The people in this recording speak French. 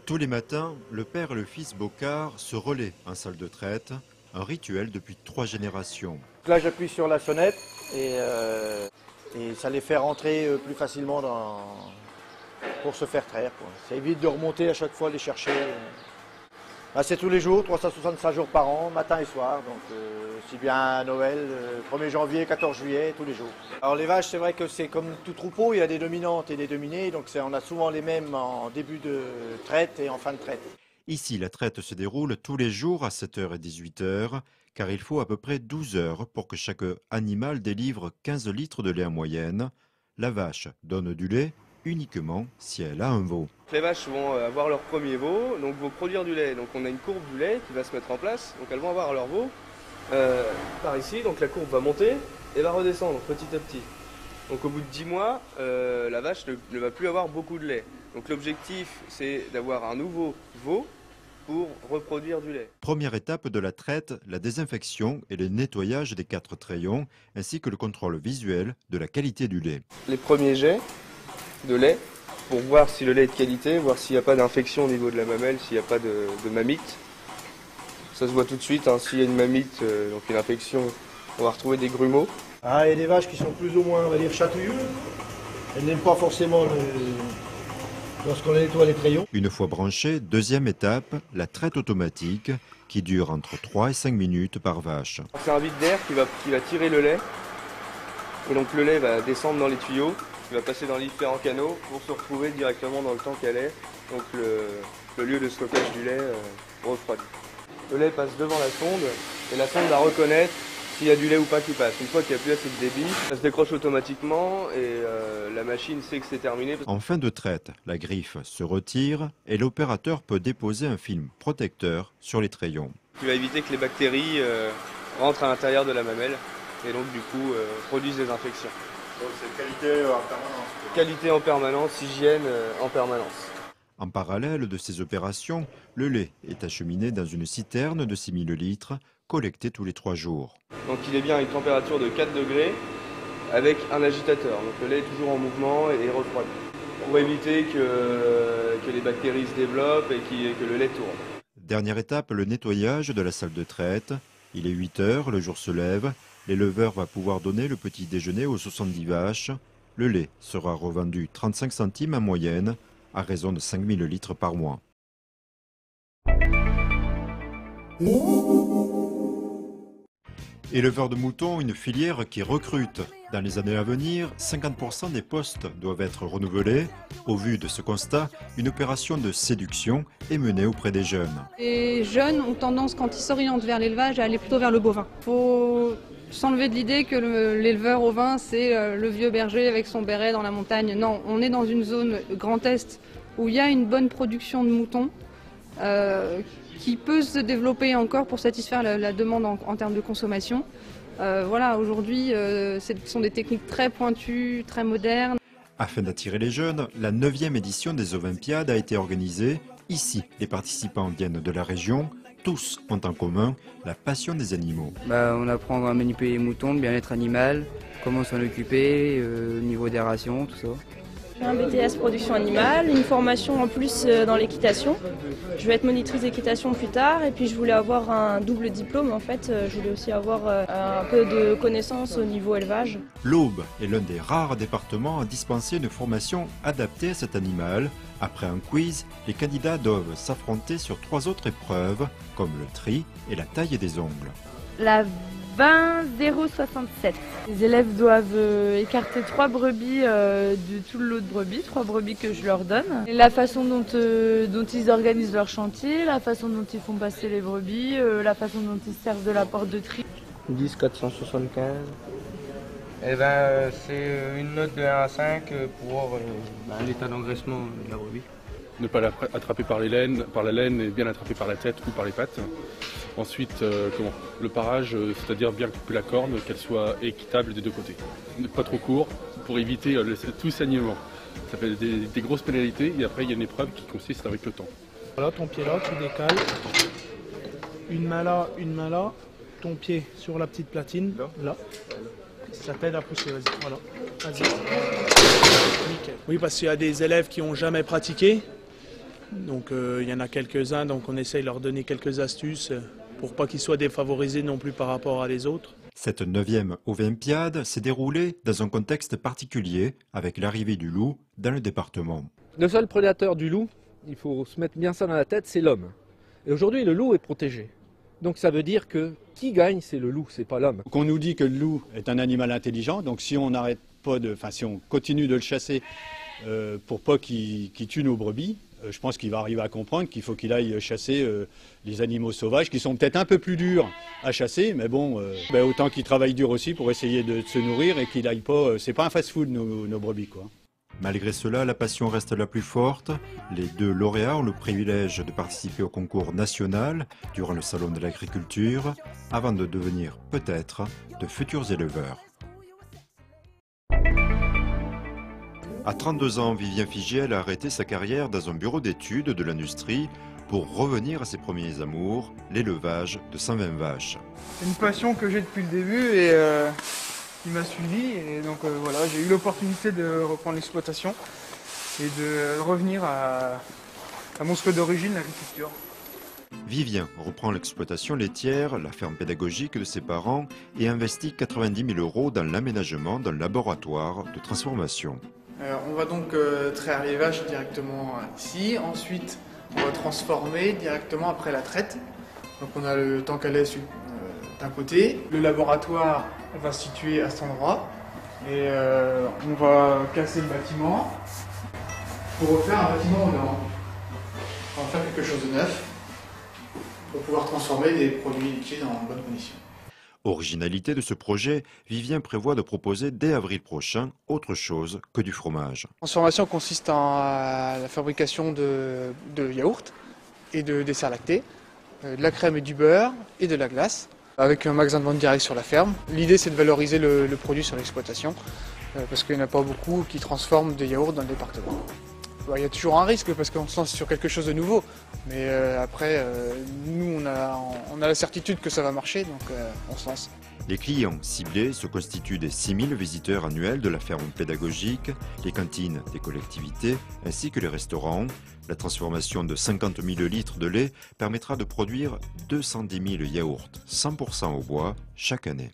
Tous les matins, le père et le fils Bocard se relaient en salle de traite, un rituel depuis 3 générations. Là, j'appuie sur la sonnette et ça les fait rentrer plus facilement pour se faire traire. Ça évite de remonter à chaque fois, les chercher. C'est tous les jours, 365 jours par an, matin et soir. Donc, si bien à Noël, 1er janvier, 14 juillet, tous les jours. Alors les vaches, c'est vrai que c'est comme tout troupeau, il y a des dominantes et des dominées. Donc on a souvent les mêmes en début de traite et en fin de traite. Ici, la traite se déroule tous les jours à 7h et 18h, car il faut à peu près 12 heures pour que chaque animal délivre 15 litres de lait en moyenne. La vache donne du lait uniquement si elle a un veau. Les vaches vont avoir leur premier veau, donc vont produire du lait. Donc on a une courbe du lait qui va se mettre en place, donc elles vont avoir leur veau par ici, donc la courbe va monter et va redescendre petit à petit. Donc au bout de 10 mois, la vache ne va plus avoir beaucoup de lait. Donc l'objectif, c'est d'avoir un nouveau veau pour reproduire du lait. Première étape de la traite, la désinfection et le nettoyage des 4 trayons, ainsi que le contrôle visuel de la qualité du lait. Les premiers jets de lait pour voir si le lait est de qualité, voir s'il n'y a pas d'infection au niveau de la mamelle, s'il n'y a pas de mamite. Ça se voit tout de suite, hein, s'il y a une mamite, donc une infection, on va retrouver des grumeaux. Il y a des vaches qui sont plus ou moins, on va dire, chatouilleuses. Elles n'aiment pas forcément lorsqu'on nettoie les trayons. Une fois branché, deuxième étape, la traite automatique qui dure entre 3 et 5 minutes par vache. C'est un vide d'air qui va tirer le lait. Et donc le lait va descendre dans les tuyaux, il va passer dans les différents canaux pour se retrouver directement dans le temps qu'elle est. Donc le lieu de stockage du lait refroidi. Le lait passe devant la sonde et la sonde va reconnaître s'il y a du lait ou pas qui passe. Une fois qu'il n'y a plus assez de débit, ça se décroche automatiquement et la machine sait que c'est terminé. En fin de traite, la griffe se retire et l'opérateur peut déposer un film protecteur sur les trayons. Qui va éviter que les bactéries rentrent à l'intérieur de la mamelle et donc du coup produisent des infections. Donc c'est qualité en permanence. Qualité en permanence, hygiène en permanence. En parallèle de ces opérations, le lait est acheminé dans une citerne de 6000 litres, collectée tous les 3 jours. Donc il est bien à une température de 4 degrés avec un agitateur. Donc le lait est toujours en mouvement et refroidi. Pour éviter que les bactéries se développent et que le lait tourne. Dernière étape, le nettoyage de la salle de traite. Il est 8 heures, le jour se lève. L'éleveur va pouvoir donner le petit déjeuner aux 70 vaches. Le lait sera revendu 35 centimes en moyenne, à raison de 5000 litres par mois. Éleveurs de moutons, une filière qui recrute. Dans les années à venir, 50% des postes doivent être renouvelés. Au vu de ce constat, une opération de séduction est menée auprès des jeunes. Les jeunes ont tendance, quand ils s'orientent vers l'élevage, à aller plutôt vers le bovin. Il faut s'enlever de l'idée que l'éleveur ovin, c'est le vieux berger avec son béret dans la montagne. Non, on est dans une zone Grand Est où il y a une bonne production de moutons qui peut se développer encore pour satisfaire la demande en termes de consommation. Voilà, aujourd'hui, ce sont des techniques très pointues, très modernes. Afin d'attirer les jeunes, la 9e édition des Ovimpiades a été organisée. Ici, les participants viennent de la région. Tous ont en commun la passion des animaux. On apprend à manipuler les moutons, le bien-être animal, comment s'en occuper, au niveau des rations, tout ça. J'ai un BTS production animale, une formation en plus dans l'équitation. Je vais être monitrice d'équitation plus tard et puis je voulais avoir un double diplôme en fait. Je voulais aussi avoir un peu de connaissances au niveau élevage. L'Aube est l'un des rares départements à dispenser une formation adaptée à cet animal. Après un quiz, les candidats doivent s'affronter sur 3 autres épreuves, comme le tri et la taille des ongles. La 20-067. Les élèves doivent écarter 3 brebis de tout le lot de brebis, 3 brebis que je leur donne. Et la façon dont ils organisent leur chantier, la façon dont ils font passer les brebis, la façon dont ils servent de la porte de tri. 10 475. C'est une note de 1 à 5 pour l'état d'engraissement de la brebis. Ne pas l'attraper par la laine et bien l'attraper par la tête ou par les pattes. Ensuite, le parage, c'est-à-dire bien couper la corne, qu'elle soit équitable des 2 côtés. Pas trop court pour éviter tout saignement. Ça fait des grosses pénalités et après il y a une épreuve qui consiste avec le temps. Voilà ton pied là, tu décales. Une main là, ton pied sur la petite platine, là. Ça t'aide à pousser, vas-y, voilà. Vas-y. nickel. Oui, parce qu'il y a des élèves qui n'ont jamais pratiqué. Donc il y en a quelques-uns, donc on essaye de leur donner quelques astuces pour pas qu'ils soient défavorisés non plus par rapport à les autres. Cette 9e Olympiade s'est déroulée dans un contexte particulier avec l'arrivée du loup dans le département. Le seul prédateur du loup, il faut se mettre bien ça dans la tête, c'est l'homme. Et aujourd'hui, le loup est protégé. Donc ça veut dire que qui gagne, c'est le loup, c'est pas l'homme. On nous dit que le loup est un animal intelligent, donc si on n'arrête pas si on continue de le chasser pour pas qu'il tue nos brebis, je pense qu'il va arriver à comprendre qu'il faut qu'il aille chasser les animaux sauvages qui sont peut-être un peu plus durs à chasser, mais bon, autant qu'il travaille dur aussi pour essayer de se nourrir et qu'il aille pas. C'est pas un fast-food nos brebis, quoi. Malgré cela, la passion reste la plus forte. Les 2 lauréats ont le privilège de participer au concours national durant le Salon de l'agriculture, avant de devenir peut-être de futurs éleveurs. À 32 ans, Vivien Figiel a arrêté sa carrière dans un bureau d'études de l'industrie pour revenir à ses premiers amours, l'élevage de 120 vaches. C'est une passion que j'ai depuis le début et qui m'a suivi. Et donc voilà, j'ai eu l'opportunité de reprendre l'exploitation et de revenir à mon souhait d'origine, l'agriculture. Vivien reprend l'exploitation laitière, la ferme pédagogique de ses parents et investit 90 000 € dans l'aménagement d'un laboratoire de transformation. On va donc traire les vaches directement ici, ensuite on va transformer directement après la traite. Donc on a le temps qu'elle est d'un côté, le laboratoire va se situer à cet endroit et on va casser le bâtiment pour refaire un bâtiment au nord. On va faire quelque chose de neuf pour pouvoir transformer des produits liquides en bonnes conditions. Originalité de ce projet, Vivien prévoit de proposer dès avril prochain autre chose que du fromage. La transformation consiste en la fabrication de yaourts et de desserts lactés, de la crème et du beurre et de la glace, avec un magasin de vente direct sur la ferme. L'idée c'est de valoriser le produit sur l'exploitation, parce qu'il n'y en a pas beaucoup qui transforment des yaourts dans le département. Il y a toujours un risque parce qu'on se lance sur quelque chose de nouveau, mais après, nous on a la certitude que ça va marcher, donc on se lance. Les clients ciblés se constituent des 6 000 visiteurs annuels de la ferme pédagogique, les cantines des collectivités ainsi que les restaurants. La transformation de 50 000 litres de lait permettra de produire 210 000 yaourts 100% au bois chaque année.